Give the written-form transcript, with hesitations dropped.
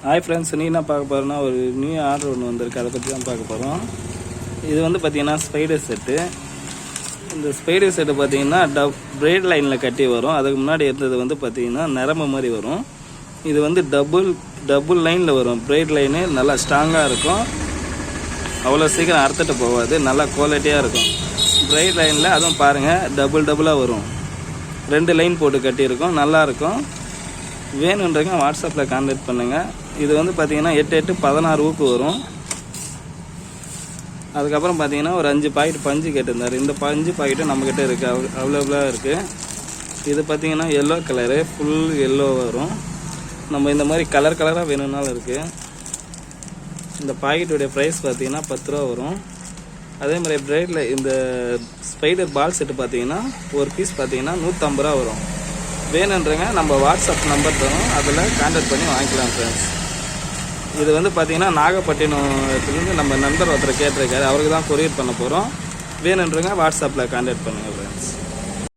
Hi friends, நீ என்ன பார்க்க போகிறோன்னா ஒரு நியூ ஆர்டர் ஒன்று வந்திருக்கு. அதை பற்றி தான் பார்க்க போகிறோம். இது வந்து பார்த்திங்கன்னா ஸ்பைடர் செட்டு. இந்த ஸ்பைடர் செட்டு பார்த்திங்கன்னா பிரைட் லைனில் கட்டி வரும். அதுக்கு முன்னாடி இருந்தது வந்து பார்த்திங்கன்னா நரம்பு மாதிரி வரும். இது வந்து டபுள் லைனில் வரும். பிரைட் லைனு நல்லா ஸ்ட்ராங்காக இருக்கும். அவ்வளோ சீக்கிரம் அறுத்துட்டு போகாது. நல்லா குவாலிட்டியாக இருக்கும். பிரைட் லைனில் அதுவும் பாருங்கள் டபுளாக வரும். 2 லைன் போட்டு கட்டியிருக்கோம். நல்லாயிருக்கும். வேணுன்றங்க வாட்ஸ்அப்பில் கான்டாக்ட் பண்ணுங்கள். இது வந்து பார்த்திங்கன்னா 8 16 ஊக்கு வரும். அதுக்கப்புறம் பார்த்திங்கன்னா ஒரு 5 பாக்கெட் பஞ்சு கேட்டிருந்தார். இந்த 5 பாக்கெட்டும் நம்மக்கிட்ட இருக்குது, அவைலபிளாக இருக்குது. இது பார்த்திங்கன்னா எல்லோ கலரு, ஃபுல் எல்லோ வரும். நம்ம இந்த மாதிரி கலராக வேணும்னாலும் இருக்குது. இந்த பாக்கெட்டுடைய ப்ரைஸ் பார்த்திங்கன்னா 10 ரூபா வரும். அதே மாதிரி பிரைட்டில் இந்த ஸ்பைடர் பால் செட்டு பார்த்திங்கன்னா ஒரு பீஸ் பார்த்திங்கன்னா 150 ரூபா வரும். வேணுன்றங்க நம்ம வாட்ஸ்அப் நம்பர் தரோம், அதில் கான்டாக்ட் பண்ணி வாங்கிக்கலாம் ஃப்ரெண்ட்ஸ். இது வந்து பார்த்திங்கன்னா நாகப்பட்டினத்துலேருந்து நம்ம நண்பர் ஒருத்தர் கேட்டிருக்காரு. அவருக்கு தான் கொரியர் பண்ண போகிறோம். வேணுன்றங்க வாட்ஸ்அப்பில் கான்டாக்ட் பண்ணுங்கள் ஃப்ரெண்ட்ஸ்.